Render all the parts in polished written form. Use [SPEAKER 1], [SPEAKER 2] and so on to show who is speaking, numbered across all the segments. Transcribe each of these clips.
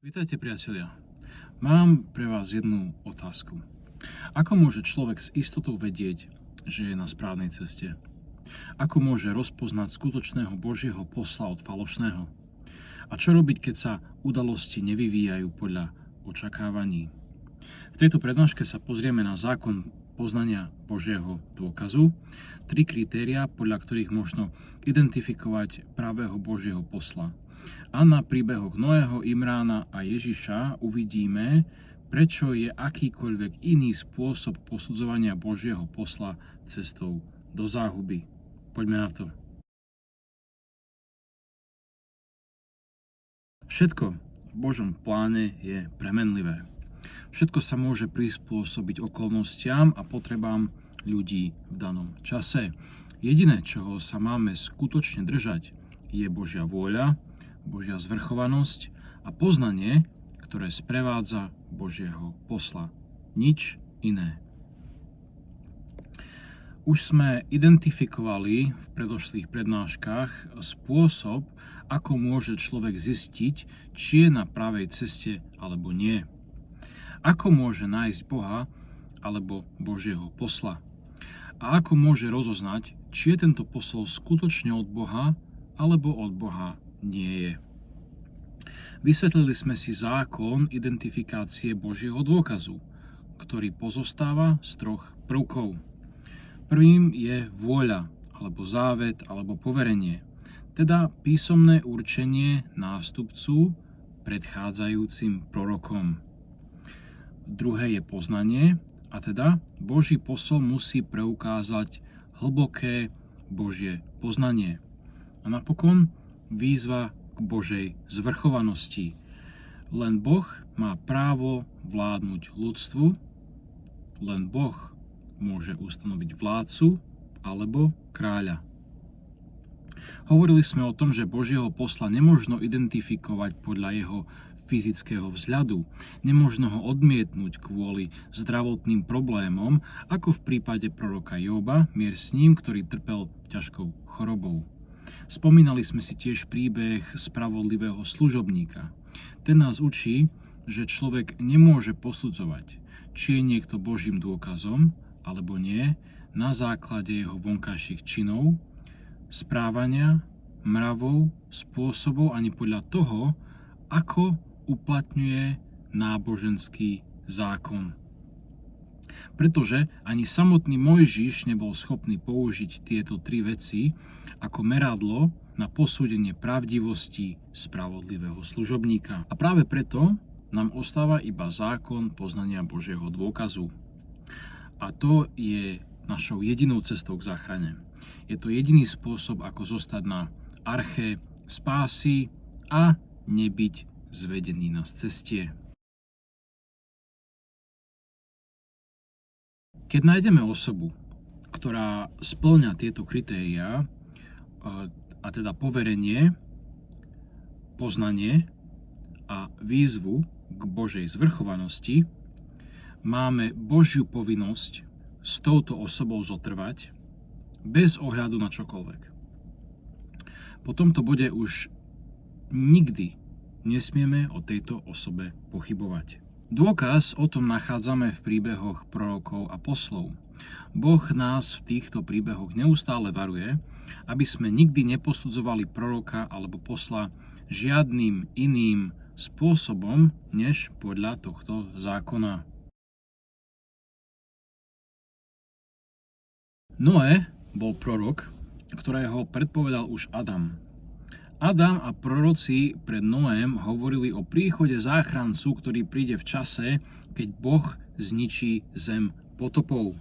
[SPEAKER 1] Vítajte, priatelia. Mám pre vás jednu otázku. Ako môže človek s istotou vedieť, že je na správnej ceste? Ako môže rozpoznať skutočného Božieho posla od falošného? A čo robiť, keď sa udalosti nevyvíjajú podľa očakávaní? V tejto prednáške sa pozrieme na zákon poznania Božieho dôkazu, 3 kritériá, podľa ktorých možno identifikovať pravého Božieho posla. A na príbehoch Noého, Imrána a Ježiša uvidíme, prečo je akýkoľvek iný spôsob posudzovania Božieho posla cestou do záhuby. Poďme na to. Všetko v Božom pláne je premenlivé. Všetko sa môže prispôsobiť okolnostiam a potrebám ľudí v danom čase. Jediné, čoho sa máme skutočne držať, je Božia vôľa, Božia zvrchovanosť a poznanie, ktoré sprevádza Božieho posla. Nič iné. Už sme identifikovali v predošlých prednáškach spôsob, ako môže človek zistiť, či je na pravej ceste alebo nie. Ako môže nájsť Boha alebo Božieho posla. A ako môže rozoznať, či je tento posol skutočne od Boha alebo od Boha nie je. Vysvetlili sme si zákon identifikácie Božieho dôkazu, ktorý pozostáva z 3 prvkov. Prvým je vôľa, alebo závet, alebo poverenie, teda písomné určenie nástupcu predchádzajúcim prorokom. Druhé je poznanie, a teda Boží posol musí preukázať hlboké Božie poznanie. A napokon výzva k Božej zvrchovanosti. Len Boh má právo vládnuť ľudstvu, len Boh môže ustanoviť vládcu alebo kráľa. Hovorili sme o tom, že Božieho posla nemožno identifikovať podľa jeho fyzického vzhľadu. Nemožno ho odmietnúť kvôli zdravotným problémom, ako v prípade proroka Jóba, mier s ním, ktorý trpel ťažkou chorobou. Spomínali sme si tiež príbeh spravodlivého služobníka. Ten nás učí, že človek nemôže posudzovať, či je niekto Božím dôkazom alebo nie, na základe jeho vonkajších činov, správania, mravov, spôsobov ani podľa toho, ako uplatňuje náboženský zákon. Pretože ani samotný Mojžiš nebol schopný použiť tieto 3 veci ako meradlo na posúdenie pravdivosti spravodlivého služobníka. A práve preto nám ostáva iba zákon poznania Božieho dôkazu. A to je našou jedinou cestou k záchrane. Je to jediný spôsob, ako zostať na arche spásy a nebyť zvedený na cestie. Keď nájdeme osobu, ktorá spĺňa tieto kritériá, a teda poverenie, poznanie a výzvu k Božej zvrchovanosti, máme Božiu povinnosť s touto osobou zotrvať bez ohľadu na čokoľvek. Po tomto bode už nikdy nesmieme o tejto osobe pochybovať. Dôkaz o tom nachádzame v príbehoch prorokov a poslov. Boh nás v týchto príbehoch neustále varuje, aby sme nikdy neposudzovali proroka alebo posla žiadnym iným spôsobom, než podľa tohto zákona. Noé bol prorok, ktorého predpovedal už Adam. Adam a proroci pred Noém hovorili o príchode záchrancu, ktorý príde v čase, keď Boh zničí zem potopou.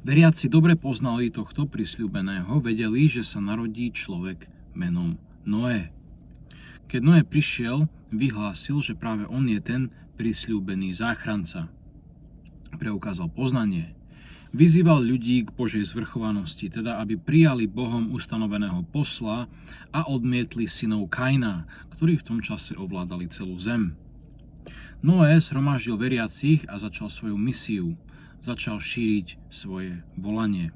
[SPEAKER 1] Veriaci dobre poznali tohto prisľúbeného, vedeli, že sa narodí človek menom Noé. Keď Noé prišiel, vyhlásil, že práve on je ten prisľúbený záchranca. Preukázal poznanie. Vyzýval ľudí k Božej zvrchovanosti, teda aby prijali Bohom ustanoveného posla a odmietli synov Kaina, ktorí v tom čase ovládali celú zem. Noé zhromaždil veriacich a začal svoju misiu. začal šíriť svoje volanie.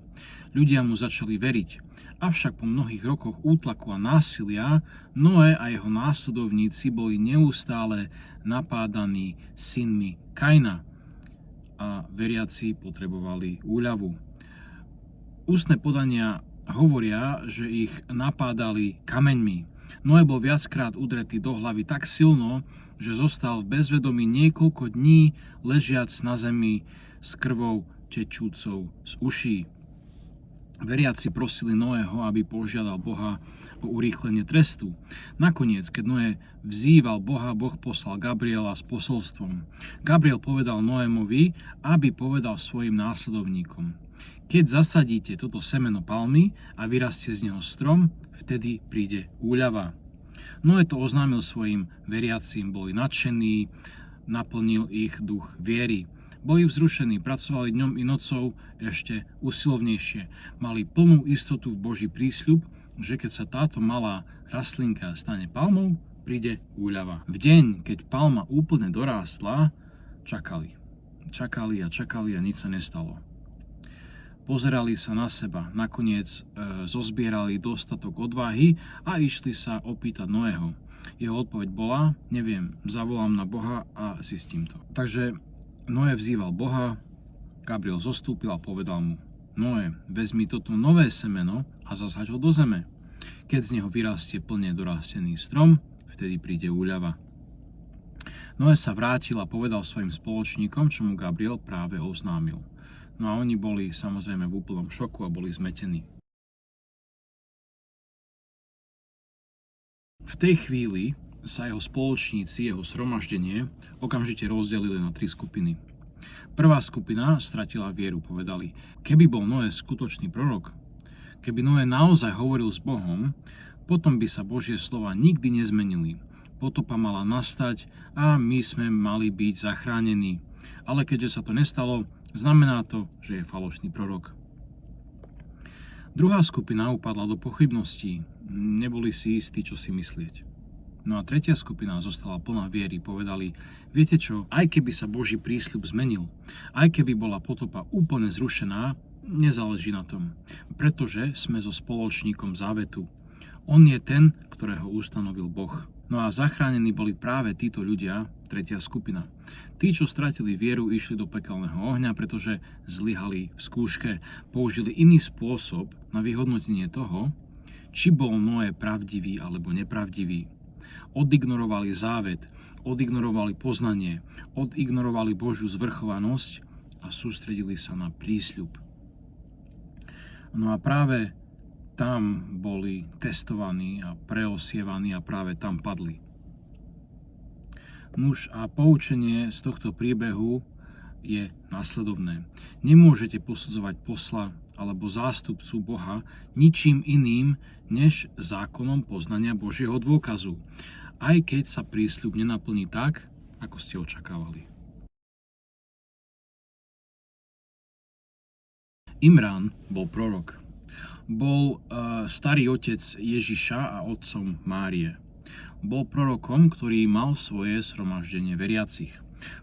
[SPEAKER 1] Ľudia mu začali veriť, avšak po mnohých rokoch útlaku a násilia Noé a jeho následovníci boli neustále napádaní synmi Kaina a veriaci potrebovali úľavu. Ústne podania hovoria, že ich napádali kameňmi. Noé bol viackrát udretý do hlavy tak silno, že zostal v bezvedomí niekoľko dní ležiac na zemi s krvou tečúcou z uší. Veriaci prosili Noého, aby požiadal Boha o urýchlenie trestu. Nakoniec, keď Noé vzýval Boha, Boh poslal Gabriela s posolstvom. Gabriel povedal Noémovi, aby povedal svojim následovníkom: keď zasadíte toto semeno palmy a vyrastie z neho strom, vtedy príde úľava. Noé to oznámil svojim veriacím, boli nadšení, naplnil ich duch viery. Boli vzrušení, pracovali dňom i nocou ešte usilovnejšie. Mali plnú istotu v Boží prísľub, že keď sa táto malá rastlinka stane palmou, príde úľava. V deň, keď palma úplne dorástla, čakali. Čakali a nič sa nestalo. Pozerali sa na seba, nakoniec zozbierali dostatok odvahy a išli sa opýtať Noého. Jeho odpoveď bola: neviem, zavolám na Boha a zistím to. Takže Noé vzýval Boha, Gabriel zostúpil a povedal mu: Noé, vezmi toto nové semeno a zasaď ho do zeme. Keď z neho vyrastie plne dorastený strom, vtedy príde úľava. Noé sa vrátil a povedal svojim spoločníkom, čo mu Gabriel práve oznámil. No a oni boli samozrejme v úplnom šoku a boli zmetení. V tej chvíli sa jeho spoločníci, jeho zhromaždenie okamžite rozdelili na 3 skupiny. Prvá skupina stratila vieru, povedali: keby bol Noé skutočný prorok, keby Noé naozaj hovoril s Bohom, potom by sa Božie slova nikdy nezmenili. Potopa mala nastať a my sme mali byť zachránení. Ale keďže sa to nestalo, znamená to, že je falošný prorok. Druhá skupina upadla do pochybností. Neboli si istí, čo si myslieť. No a tretia skupina zostala plná viery. Povedali: viete čo, aj keby sa Boží prísľub zmenil, aj keby bola potopa úplne zrušená, nezáleží na tom, pretože sme so spoločníkom závetu. On je ten, ktorého ustanovil Boh. No a zachránení boli práve títo ľudia, tretia skupina. Tí, čo stratili vieru, išli do pekelného ohňa, pretože zlyhali v skúške. Použili iný spôsob na vyhodnotenie toho, či bol Noé pravdivý alebo nepravdivý. Odignorovali závet, odignorovali poznanie, odignorovali Božiu zvrchovanosť a sústredili sa na prísľub. No a práve tam boli testovaní a preosievaní a práve tam padli. Nuž a poučenie z tohto príbehu je nasledovné. Nemôžete posudzovať posla alebo zástupcu Boha ničím iným než zákonom poznania Božieho dôkazu, aj keď sa prísľub nenaplní tak, ako ste očakávali. Imrán bol prorok. Bol starý otec Ježiša a otcom Márie. Bol prorokom, ktorý mal svoje zhromaždenie veriacich.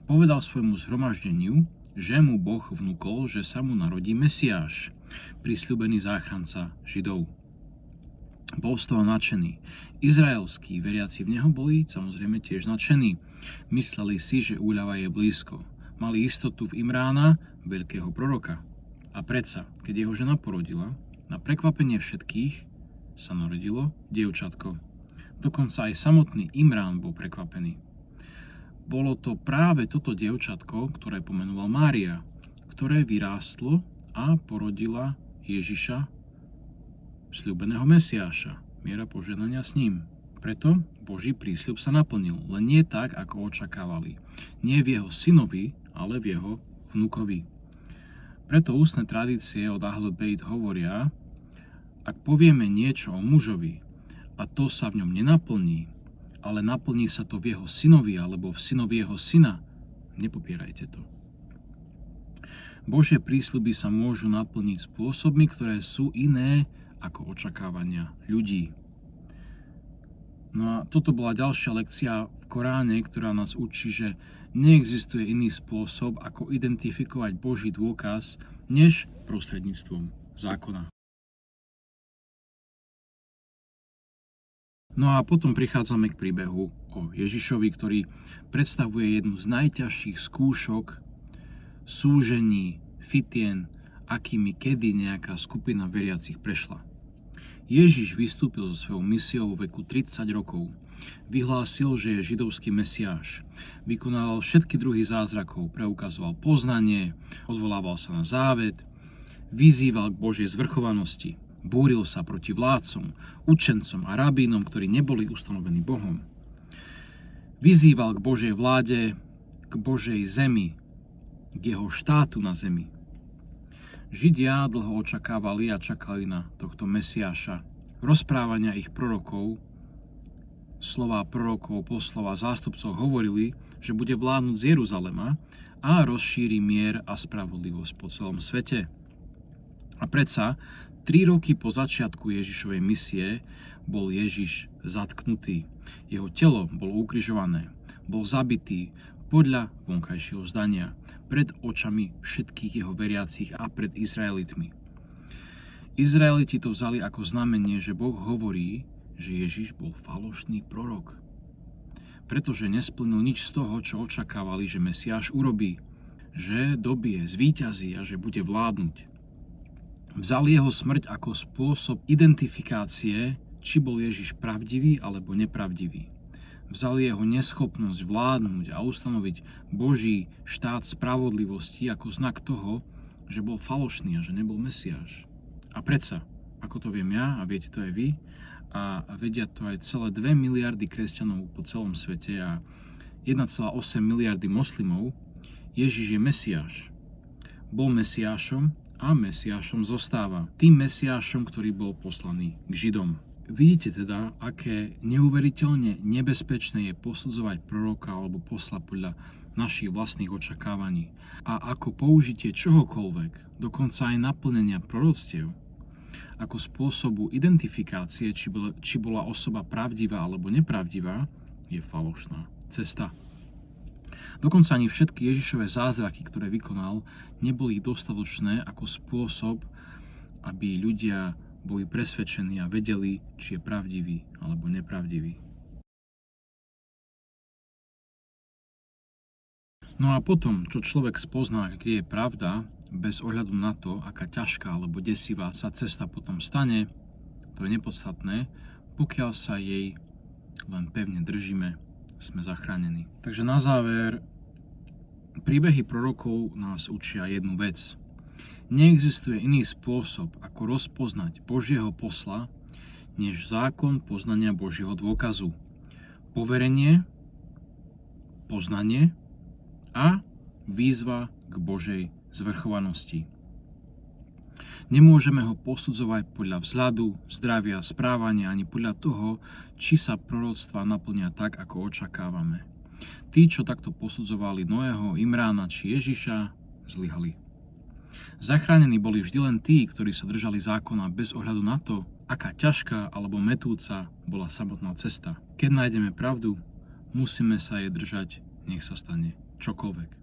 [SPEAKER 1] Povedal svojmu zhromaždeniu, že mu Boh vnúkol, že sa mu narodí Mesiáš, prisľúbený záchranca Židov. Bol z toho nadšený. Izraelskí veriaci v neho boli samozrejme tiež nadšení. Mysleli si, že úľava je blízko. Mali istotu v Imrána, veľkého proroka. A predsa, keď jeho žena porodila, na prekvapenie všetkých sa narodilo dievčatko. Dokonca aj samotný Imrán bol prekvapený. Bolo to práve toto dievčatko, ktoré pomenoval Mária, ktoré vyrástlo a porodila Ježiša, sľúbeného Mesiáša, miera požehnania s ním. Preto Boží prísľub sa naplnil, len nie tak, ako očakávali. Nie v jeho synovi, ale v jeho vnukovi. Preto ústne tradície od Ahlul Bejt hovoria: ak povieme niečo o mužovi a to sa v ňom nenaplní, ale naplní sa to v jeho synovi alebo v synovi jeho syna, nepopierajte to. Božie prísľuby sa môžu naplniť spôsobmi, ktoré sú iné ako očakávania ľudí. No a toto bola ďalšia lekcia v Koráne, ktorá nás učí, že neexistuje iný spôsob, ako identifikovať Boží dôkaz, než prostredníctvom zákona. No a potom prichádzame k príbehu o Ježišovi, ktorý predstavuje jednu z najťažších skúšok, súžení, fitien, akými kedy nejaká skupina veriacich prešla. Ježiš vystúpil so svojou misiou vo veku 30 rokov. Vyhlásil, že je židovský Mesiáš. Vykonával všetky druhy zázrakov, preukazoval poznanie, odvolával sa na závet, vyzýval k Božej zvrchovanosti, búril sa proti vládcom, učencom a rabínom, ktorí neboli ustanovení Bohom. Vyzýval k Božej vláde, k Božej zemi, k jeho štátu na zemi. Židia dlho očakávali a čakali na tohto Mesiáša. Rozprávania ich prorokov, slová prorokov, poslov a zástupcov hovorili, že bude vládnuť z Jeruzalema a rozšíri mier a spravodlivosť po celom svete. A predsa 3 roky po začiatku Ježišovej misie bol Ježiš zatknutý. Jeho telo bolo ukrižované, bol zabitý podľa vonkajšieho zdania, pred očami všetkých jeho veriacich a pred Izraelitmi. Izraeliti to vzali ako znamenie, že Boh hovorí, že Ježiš bol falošný prorok. Pretože nesplnil nič z toho, čo očakávali, že Mesiáš urobí, že dobije, zvíťazí a že bude vládnuť. Vzali jeho smrť ako spôsob identifikácie, či bol Ježiš pravdivý alebo nepravdivý. Vzali jeho neschopnosť vládnuť a ustanoviť Boží štát spravodlivosti ako znak toho, že bol falošný a že nebol Mesiáš. A predsa, ako to viem ja a viete to aj vy, a vedia to aj celé 2 miliardy kresťanov po celom svete a 1,8 miliardy moslimov, Ježiš je Mesiáš. Bol Mesiášom a Mesiášom zostáva. Tým Mesiášom, ktorý bol poslaný k Židom. Vidíte teda, aké neuveriteľne nebezpečné je posudzovať proroka alebo posla podľa našich vlastných očakávaní a ako použitie čohokoľvek, dokonca aj naplnenia proroctiev, ako spôsobu identifikácie, či bola osoba pravdivá alebo nepravdivá, je falošná cesta. Dokonca ani všetky Ježišove zázraky, ktoré vykonal, neboli dostatočné ako spôsob, aby ľudia boli presvedčení a vedeli, či je pravdivý alebo nepravdivý. No a potom, čo človek spozná, kde je pravda, bez ohľadu na to, aká ťažká alebo desivá sa cesta potom stane, to je nepodstatné, pokiaľ sa jej len pevne držíme, sme zachránení. Takže na záver, príbehy prorokov nás učia jednu vec. Neexistuje iný spôsob, ako rozpoznať Božieho posla, než zákon poznania Božieho dôkazu. Poverenie, poznanie a výzva k Božej zvrchovanosti. Nemôžeme ho posudzovať podľa vzhľadu, zdravia, správania ani podľa toho, či sa proroctvá naplnia tak, ako očakávame. Tí, čo takto posudzovali Noého, Imrána či Ježiša, zlyhali. Zachránení boli vždy len tí, ktorí sa držali zákona bez ohľadu na to, aká ťažká alebo mätúca bola samotná cesta. Keď nájdeme pravdu, musíme sa jej držať, nech sa stane čokoľvek.